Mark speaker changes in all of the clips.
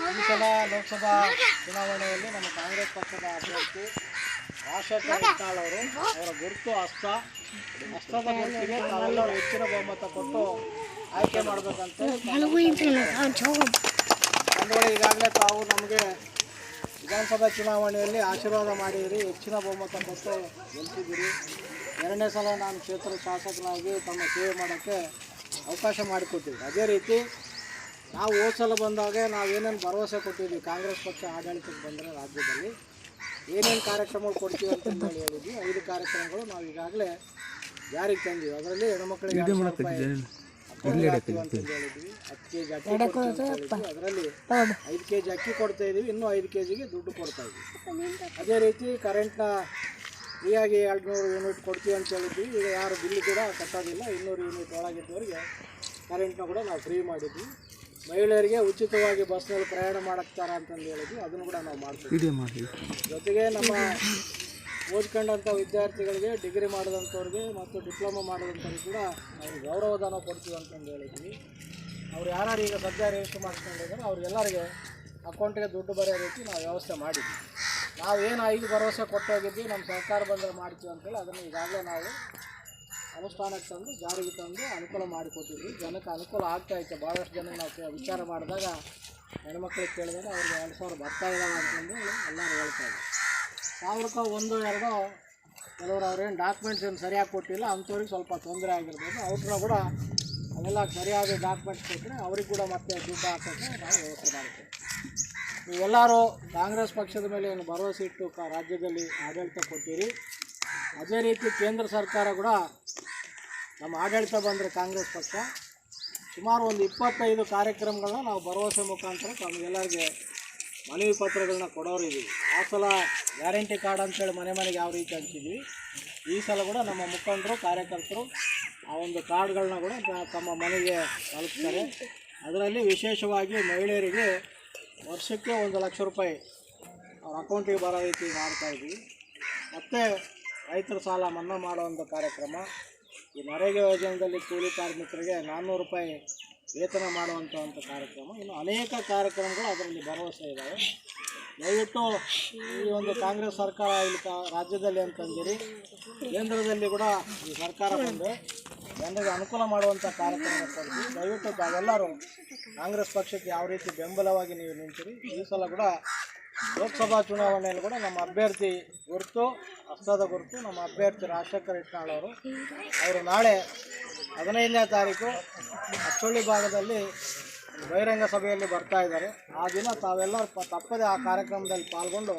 Speaker 1: ಈ ಸಲ ಲೋಕಸಭಾ ಚುನಾವಣೆಯಲ್ಲಿ ನಮ್ಮ ಕಾಂಗ್ರೆಸ್ ಪಕ್ಷದ ಅಭ್ಯರ್ಥಿ ರಾಜಶೇಖರ್ ಹಿಟ್ನಾಳ್ ಅವರು ಅವರ ಗುರುತು ಹಸ್ತದ ಗುರುತಿಗೆ ತಾವೆಲ್ಲರೂ ಹೆಚ್ಚಿನ ಬಹುಮತ ಕೊಟ್ಟು ಆಯ್ಕೆ ಮಾಡಬೇಕಂತ ಬಂಧುಗಳು, ಈಗಾಗಲೇ ತಾವು ನಮಗೆ ವಿಧಾನಸಭಾ ಚುನಾವಣೆಯಲ್ಲಿ ಆಶೀರ್ವಾದ ಮಾಡಿದಿರಿ, ಹೆಚ್ಚಿನ ಬಹುಮತ ಕೊಟ್ಟು ಗೆಲ್ತಿದ್ದೀರಿ. ಎರಡನೇ ಸಲ ನಾನು ಕ್ಷೇತ್ರದ ಶಾಸಕನಾಗಿ ತಮ್ಮ ಸೇವೆ ಮಾಡೋಕ್ಕೆ ಅವಕಾಶ ಮಾಡಿಕೊಟ್ಟಿದ್ವಿ. ಅದೇ ರೀತಿ ನಾವು ಹೋದ ಸಲ ಬಂದಾಗ ನಾವೇನೇನು ಭರವಸೆ ಕೊಟ್ಟಿದ್ವಿ, ಕಾಂಗ್ರೆಸ್ ಪಕ್ಷ ಆಡಳಿತಕ್ಕೆ ಬಂದರೆ ರಾಜ್ಯದಲ್ಲಿ ಏನೇನು ಕಾರ್ಯಕ್ರಮಗಳು ಕೊಡ್ತೀವಿ ಅಂತ ಹೇಳಿದ್ವಿ. 5 ಕಾರ್ಯಕ್ರಮಗಳು ನಾವು ಈಗಾಗಲೇ ಜಾರಿಗೆ ತಂದಿವಿ. ಅದರಲ್ಲಿ ಹೆಣ್ಮಕ್ಳಿಗೆ ಅಂತ ಹೇಳಿದ್ವಿ, 10 ಕೆಜಿ ಅಕ್ಕಿ ಕೊಡ್ತೀವಿ. ಅದರಲ್ಲಿ 5 ಕೆಜಿ ಅಕ್ಕಿ ಕೊಡ್ತಾ ಇದ್ದೀವಿ, ಇನ್ನೂ 5 ಕೆಜಿಗೆ ದುಡ್ಡು ಕೊಡ್ತಾ ಇದ್ವಿ. ಅದೇ ರೀತಿ ಕರೆಂಟ್ನ ಫ್ರೀಯಾಗಿ 200 ಯೂನಿಟ್ ಕೊಡ್ತೀವಿ ಅಂತ ಹೇಳಿದ್ವಿ. ಈಗ ಯಾರು ಬಿಲ್ ಕೂಡ ಕಟ್ಟೋದಿಲ್ಲ. 200 ಯೂನಿಟ್ ಒಳಗಿದ್ದವರಿಗೆ ಕರೆಂಟ್ನ ಕೂಡ ನಾವು ಫ್ರೀ ಮಾಡಿದ್ವಿ. ಮಹಿಳೆಯರಿಗೆ ಉಚಿತವಾಗಿ ಬಸ್ನಲ್ಲಿ ಪ್ರಯಾಣ ಮಾಡಕ್ತಾರ ಅಂತಂದು ಹೇಳಿದ್ವಿ, ಅದನ್ನು ಕೂಡ ನಾವು ಮಾಡ್ತೀವಿ. ಜೊತೆಗೆ ನಮ್ಮ ಓದ್ಕೊಂಡಂಥ ವಿದ್ಯಾರ್ಥಿಗಳಿಗೆ, ಡಿಗ್ರಿ ಮಾಡಿದಂಥವ್ರಿಗೆ ಮತ್ತು ಡಿಪ್ಲೊಮಾ ಮಾಡಿದಂಥವ್ರಿಗೆ ಕೂಡ ನಾವು ಗೌರವಧನ ಕೊಡ್ತೀವಿ ಅಂತಂದು ಹೇಳಿದ್ವಿ. ಅವ್ರು ಯಾರು ಈಗ ಸದ್ಯ ರಿಜಿಸ್ಟರ್ ಮಾಡ್ಕೊಂಡಿದ್ದಾರೆ ಅವ್ರಿಗೆಲ್ಲರಿಗೆ ಅಕೌಂಟಿಗೆ ದುಡ್ಡು ಬರೋ ರೀತಿ ನಾವು ವ್ಯವಸ್ಥೆ ಮಾಡಿದ್ವಿ. ನಾವೇನು 5 ಭರವಸೆ ಕೊಟ್ಟೋಗಿದ್ವಿ, ನಮ್ಮ ಸರ್ಕಾರ ಬಂದರೆ ಮಾಡ್ತೀವಿ ಅಂತೇಳಿ ಅದನ್ನು ಈಗಾಗಲೇ ನಾವು ಅನುಷ್ಠಾನಕ್ಕೆ ತಂದು ಜಾರಿಗೆ ತಂದು ಅನುಕೂಲ ಮಾಡಿಕೊಟ್ಟಿದ್ವಿ. ಜನಕ್ಕೆ ಅನುಕೂಲ ಆಗ್ತಾಯಿತ್ತು. ಭಾಳಷ್ಟು ಜನ ನಾವು ವಿಚಾರ ಮಾಡಿದಾಗ ಹೆಣ್ಮಕ್ಳಿಗೆ ಕೇಳಿದಾಗ ಅವ್ರಿಗೆ 2000 ಬರ್ತಾ ಇದ್ದಾವೆ ಅಂತಂದು ಎಲ್ಲರೂ ಹೇಳ್ತಾಯಿದ್ರು. 1000ಕ್ಕೆ 1-2 ಕೆಲವರು ಅವ್ರೇನು ಡಾಕ್ಯುಮೆಂಟ್ಸ್ ಏನು ಸರಿಯಾಗಿ ಕೊಟ್ಟಿಲ್ಲ, ಅಂಥವ್ರಿಗೆ ಸ್ವಲ್ಪ ತೊಂದರೆ ಆಗಿರ್ಬೋದು. ಅವ್ರನ್ನ ಕೂಡ ಅವೆಲ್ಲ ಸರಿಯಾದ ಡಾಕ್ಯುಮೆಂಟ್ಸ್ ಕೊಟ್ಟರೆ ಅವ್ರಿಗೆ ಕೂಡ ಮತ್ತೆ ದುಡ್ಡು ಹಾಕೋಕ್ಕೆ ನಾವು ವ್ಯವಸ್ಥೆ ಮಾಡ್ತೀವಿ. ನೀವೆಲ್ಲರೂ ಕಾಂಗ್ರೆಸ್ ಪಕ್ಷದ ಮೇಲೆ ಏನು ಭರವಸೆ ಇಟ್ಟು ರಾಜ್ಯದಲ್ಲಿ ಆಡಳಿತ ಕೊಟ್ಟಿರಿ, ಅದೇ ರೀತಿ ಕೇಂದ್ರ ಸರ್ಕಾರ ಕೂಡ ನಮ್ಮ ಆಡಳಿತ ಬಂದರೆ ಕಾಂಗ್ರೆಸ್ ಪಕ್ಷ ಸುಮಾರು ಒಂದು 25 ಕಾರ್ಯಕ್ರಮಗಳನ್ನ ನಾವು ಭರವಸೆ ಮುಖಾಂತರ ತಮಗೆಲ್ಲರಿಗೆ ಮನವಿ ಪತ್ರಗಳನ್ನ ಕೊಡೋರಿದ್ದೀವಿ. ಆ ಸಲ ಗ್ಯಾರಂಟಿ ಕಾರ್ಡ್ ಅಂತೇಳಿ ಮನೆ ಮನೆಗೆ ಯಾವ ರೀತಿ ಹಂಚಿದ್ವಿ, ಈ ಸಲ ಕೂಡ ನಮ್ಮ ಮುಖಂಡರು ಕಾರ್ಯಕರ್ತರು ಆ ಒಂದು ಕಾರ್ಡ್ಗಳನ್ನ ಕೂಡ ತಮ್ಮ ಮನೆಗೆ ತಲುಪ್ತಾರೆ. ಅದರಲ್ಲಿ ವಿಶೇಷವಾಗಿ ಮಹಿಳೆಯರಿಗೆ ವರ್ಷಕ್ಕೆ 1 ಲಕ್ಷ ರೂಪಾಯಿ ಅವ್ರ ಅಕೌಂಟಿಗೆ ಬರೋ ರೀತಿ ಮಾಡ್ತಾಯಿದ್ವಿ. ಮತ್ತು ರೈತರ ಸಾಲ ಮನ್ನಾ ಮಾಡುವಂಥ ಕಾರ್ಯಕ್ರಮ, ಈ ನರೇಗಾ ಯೋಜನೆಯಲ್ಲಿ ಕೂಲಿ ಕಾರ್ಮಿಕರಿಗೆ 400 ರೂಪಾಯಿ ವೇತನ ಮಾಡುವಂಥ ಕಾರ್ಯಕ್ರಮ, ಇನ್ನು ಅನೇಕ ಕಾರ್ಯಕ್ರಮಗಳು ಅದರಲ್ಲಿ ಭರವಸೆ ಇದ್ದಾವೆ. ದಯವಿಟ್ಟು ಈ ಒಂದು ಕಾಂಗ್ರೆಸ್ ಸರ್ಕಾರ ಇಲ್ಲಿ ರಾಜ್ಯದಲ್ಲಿ ಅಂತಂದಿರಿ, ಕೇಂದ್ರದಲ್ಲಿ ಕೂಡ ಈ ಸರ್ಕಾರ ಬಂದು ಜನರಿಗೆ ಅನುಕೂಲ ಮಾಡುವಂಥ ಕಾರ್ಯಕ್ರಮ ಕೊಡ್ತೀವಿ. ದಯವಿಟ್ಟು ತಾವೆಲ್ಲರೂ ಕಾಂಗ್ರೆಸ್ ಪಕ್ಷಕ್ಕೆ ಯಾವ ರೀತಿ ಬೆಂಬಲವಾಗಿ ನೀವು ನಿಂತಿರಿ. ಈ ಸಲ ಕೂಡ ಲೋಕಸಭಾ ಚುನಾವಣೆಯಲ್ಲಿ ಕೂಡ ನಮ್ಮ ಅಭ್ಯರ್ಥಿ ಗುರುತು ಹಸ್ತದ ಗುರುತು ನಮ್ಮ ಅಭ್ಯರ್ಥಿ ರಾಜಶೇಖರ್ ಹಿಟ್ನಾಳ್ ಅವರು ನಾಳೆ 15ನೇ ತಾರೀಕು ಅಚ್ಚೊಳ್ಳಿ ಭಾಗದಲ್ಲಿ ಬಹಿರಂಗ ಸಭೆಯಲ್ಲಿ ಬರ್ತಾ ಇದ್ದಾರೆ. ಆ ದಿನ ತಾವೆಲ್ಲರೂ ತಪ್ಪದೆ ಆ ಕಾರ್ಯಕ್ರಮದಲ್ಲಿ ಪಾಲ್ಗೊಂಡು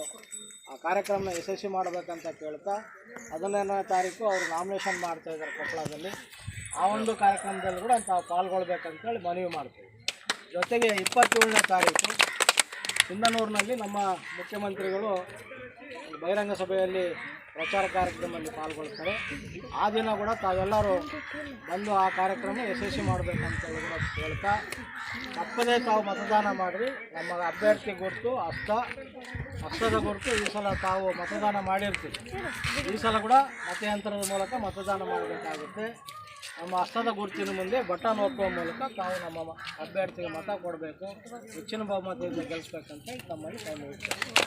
Speaker 1: ಆ ಕಾರ್ಯಕ್ರಮನ ಯಶಸ್ವಿ ಮಾಡಬೇಕಂತ ಕೇಳ್ತಾ 15ನೇ ತಾರೀಕು ಅವರು ನಾಮಿನೇಷನ್ ಮಾಡ್ತಾಯಿದ್ದಾರೆ ಕೊಪ್ಪಳದಲ್ಲಿ. ಆ ಒಂದು ಕಾರ್ಯಕ್ರಮದಲ್ಲಿ ಕೂಡ ತಾವು ಪಾಲ್ಗೊಳ್ಬೇಕಂತೇಳಿ ಮನವಿ ಮಾಡ್ತೀವಿ. ಜೊತೆಗೆ 27ನೇ ತಾರೀಕು ಸಿಂಧನೂರಿನಲ್ಲಿ ನಮ್ಮ ಮುಖ್ಯಮಂತ್ರಿಗಳು ಬಹಿರಂಗ ಸಭೆಯಲ್ಲಿ ಪ್ರಚಾರ ಕಾರ್ಯಕ್ರಮದಲ್ಲಿ ಪಾಲ್ಗೊಳ್ತಾರೆ. ಆ ದಿನ ಕೂಡ ತಾವೆಲ್ಲರೂ ಬಂದು ಆ ಕಾರ್ಯಕ್ರಮ ಯಶಸ್ವಿ ಮಾಡಬೇಕಂತೇಳಿ ಕೂಡ ಹೇಳ್ತಾ ತಪ್ಪದೇ ತಾವು ಮತದಾನ ಮಾಡಿರಿ. ನಮ್ಮ ಅಭ್ಯರ್ಥಿ ಗುರುತು ಹಸ್ತದ ಗುರುತು ಈ ಸಲ ತಾವು ಮತದಾನ ಮಾಡಿರ್ತೀವಿ. ಈ ಸಲ ಕೂಡ ಮತಯಂತ್ರದ ಮೂಲಕ ಮತದಾನ ಮಾಡಬೇಕಾಗುತ್ತೆ. ನಮ್ಮ ಹಸ್ತದ ಗುರುತಿನ ಮುಂದೆ ಬಟನ್ ಒತ್ತುವ ಮೂಲಕ ತಾವು ನಮ್ಮ ಅಭ್ಯರ್ಥಿಗೆ ಮತ ಕೊಡಬೇಕು, ಹೆಚ್ಚಿನ ಬಹುಮತದಿಂದ ಗೆಲ್ಲಿಸ್ಬೇಕಂತ ತಮ್ಮಲ್ಲಿ ಕೈ ಮುಗಿಸ್ತೇವೆ.